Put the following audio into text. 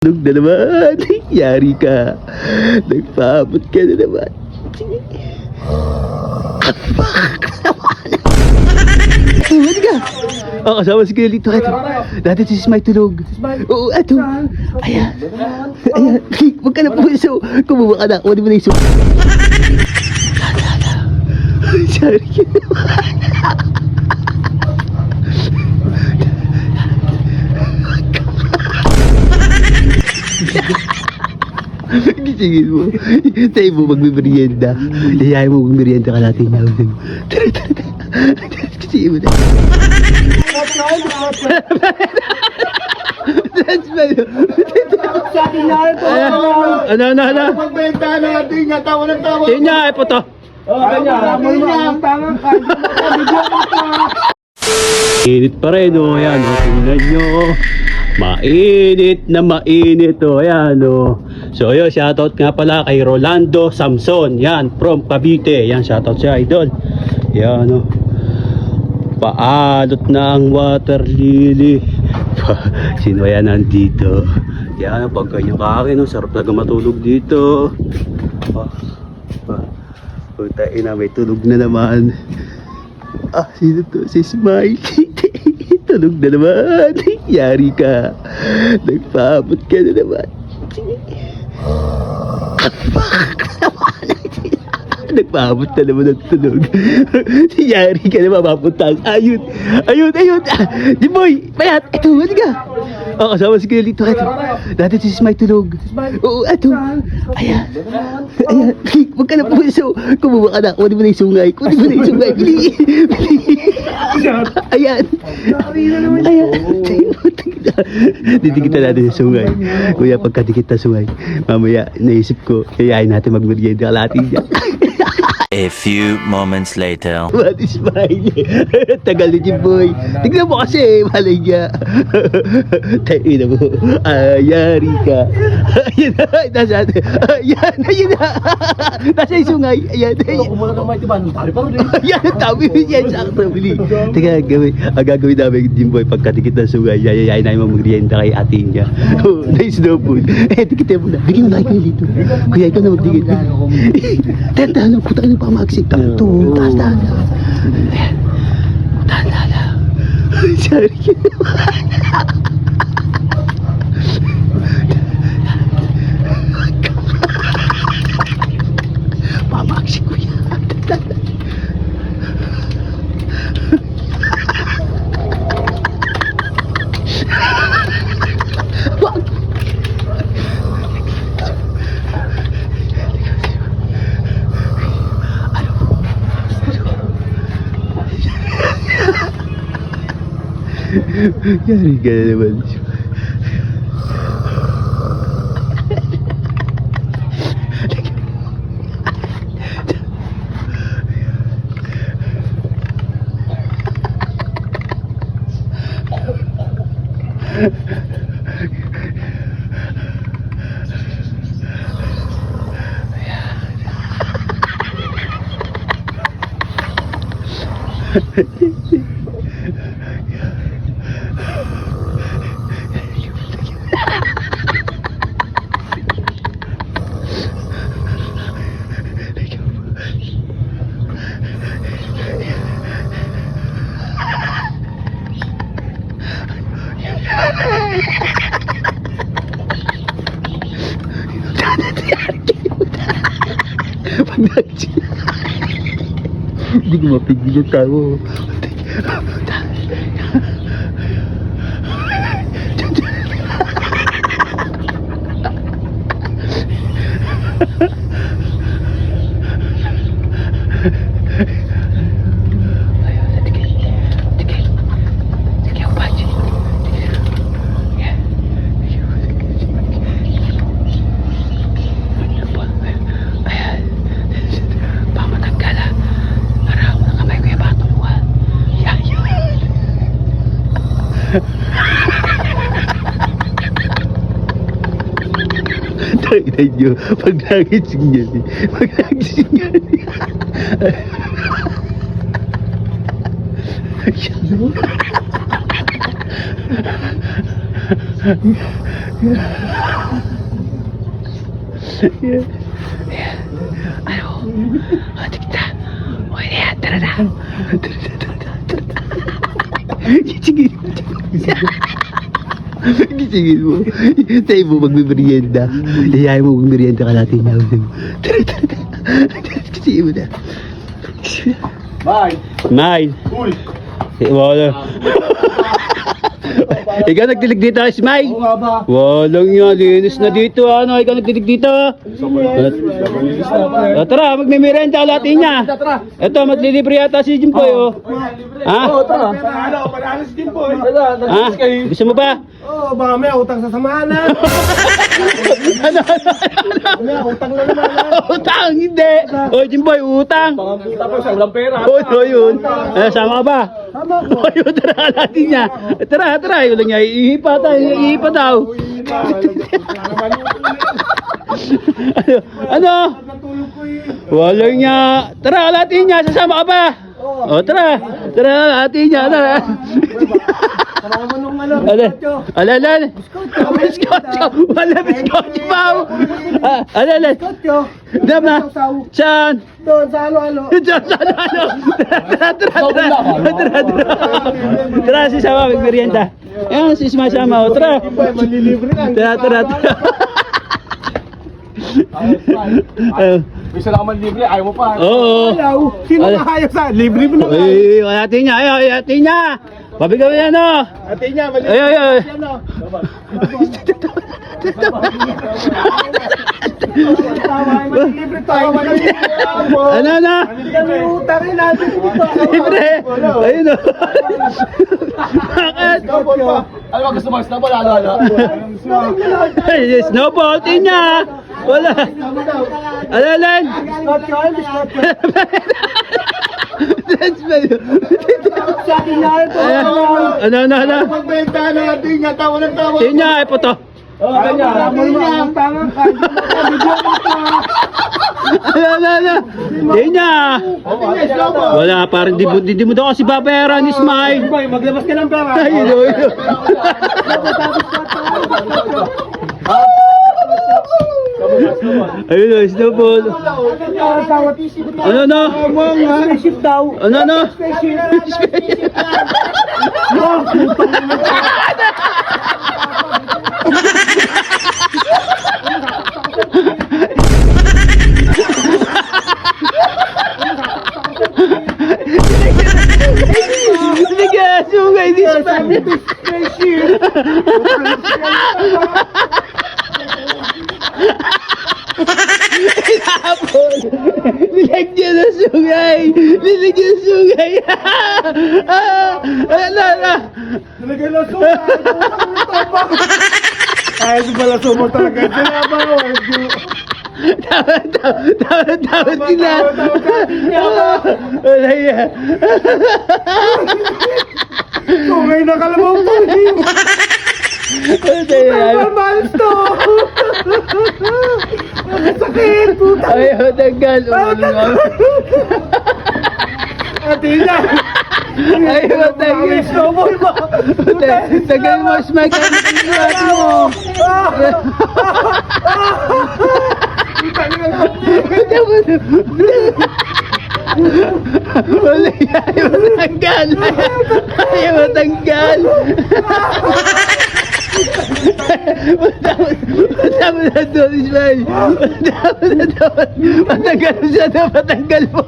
Tulog na naman. Yari ka. Nagpaabot ka na naman. Iwan ka. O, kasama si Kuya Lito. Dati si Smile tulog. Oo, ato. Ayan. Ayan. Huwag ka na po iso. Kumuha ka na. Kunin mo na iso. Sorry ka naman. Gisingin mo. Tayo mo magmimerienda. Layayin mo magmerienda ka natin na. Tara, tara, tara. Gisingin mo na. That's my... Ano? Magbenta natin nga, tawa ng tawa. Tinya, ay po to. Init pa rin, o. Ayan, o. Tingnan nyo. Mainit na mainit, o. Ayan, o. So, yun, shoutout nga pala kay Rolando Samson. Yan, from Cavite. Yan, shoutout siya, idol. Yan, o. Paalot na ang water lily. Sino yan nandito? Yan, pag ganyan ka akin, o. Sarap na matulog dito. Puta ina, may tulog na naman. Sino to? Si Smile. Tulog na naman. Yari ka. Nagpaabot ka na naman. Nagpaabot na naman ng tulog. Yari ka na mapapunta. Ayun. Diboy, mayat. Ito, ano ka? Kasama si Kuya Lito. Dati si Smile tulog. Oo, ato. Ayan. Huwag ka na po iso. Kumuha ka na. Kunin mo na yung sungay. Bili. Ayan. Didikita natin yung sungay. Kuya, pagkadikit na sungay, mamaya naisip ko, kayain natin magmerienda kalating niya. A few moments later. What is Smile? Tagal ni Jimboy. Tignan mo kasi, malay niya. Tayo na mo. Yari ka. Ayan na. Ayun na. Nasa yung sungay. Ayan. Kumula ka may tiban. Pari pa rin. Ayan, tabi mo yan. Sakto, bili. Teka, ang gagawin namin Jimboy, pagkadikit ng sungay, yayayain namin magmerienda kay atin niya. Nice no food. Dikitin mo na. Bigyan mo na kayo dito. Kuya, ikaw na magdikit. Tenta na, puta ka na pamagsik. Ito, taas-taas na. Ayan. Taas-taas na. Sorry ka naman. Pamagsik ko yan. Yari ka na naman. Pag nag-chill, hindi ko mapigil yung tao. Tayo nyo, pag nagising yan eh. Ano? Ate kita. Okay na yan. Tara na. Tara na. Sige. Gisingin mo. Tayo mo magmimerienda. Yayain mo magmerienda ka natin niya. Tara. Gisingin mo na. Bye. Smile. Uy. Wala. Ikaw nagdilig dito, Smile. Oo nga ba? Walang yan, linis na dito. Ano, ikaw nagdilig dito. Tara, magmimerienda ka natin niya. Tara. Ito, maglilibre yata si Jimboy, oh. Ha? Oo, tara. Ano, pag-alis din po. Ha? Gusto mo ba? Oo, baka may utang sa samahan na. May utang na naman. Utang, hindi. Oh, Jimboy, utang. Tapos walang pera. Oh, yun. Sama ka ba? Tama ko. Oh, yun, tara natin niya. Tara. Yun lang niya. Ihipa daw. Ano? Natulog ko eh. Walang niya. Tara, alatin niya. Sasama ka ba? O, tara. Tara, alatin niya. Tara. Karama nung ano. Alalan. Biskotyo. Wala biskotyo pa. Alalan. Kotyo. Dama. Saan? Doon sa ano-ano. Ano? Tara, sisama, magmerienda. Ayan, sisama-sama. O, tara. Malilibre na. Tara. May salaman libre, ayaw mo pa. Oo. Ayaw. Sino nakayag sa? Libre mo na. Ay, alatin niya. Alatin niya. Pabigaw yan, o. Ate niya, malibre. Ay. Yan o. Malilibre tayo. Ano? Yung utangin natin dito. Libre. Ayun, o. Bakit? Ano ba gusto mo? Snowball, ano? Ay, snowball, tinya. Wala. Alalan. Biskotyo, biskotyo. That's bad. Sa akin na ito. Ano? Pagbenta natin nga, tawa ng tawa. Tinya, ay puto. Oh, ganyan. Ang tangan ka. Ano? Tinya. Wala, parang di mo daw kasi babayaran ni Smile. Maglabas ka ng pera. Ayun. Ayun, snowball. Ano? Spaceship daw. Ano? Sige, sungay di Spaceship. Nilagyan ng sungay! Nilagyan ng sungay! Ala! Talaga na sumo. Ay, ito pala sumo talaga. Sinabaw. Tawad sila! Wala yan! Sungay na kalabaw po. Wala yan! Malis to. Sakit. Puta. Ayaw, tanggal! Ate niya. Ayaw, tanggal! Snowball ba? Tanggal mo, Smile! Kaya mo! Wala yan! Ayaw matanggal! Matama na doon, Ismail! Matama na doon! Matanggal mo siya doon! Matanggal mo!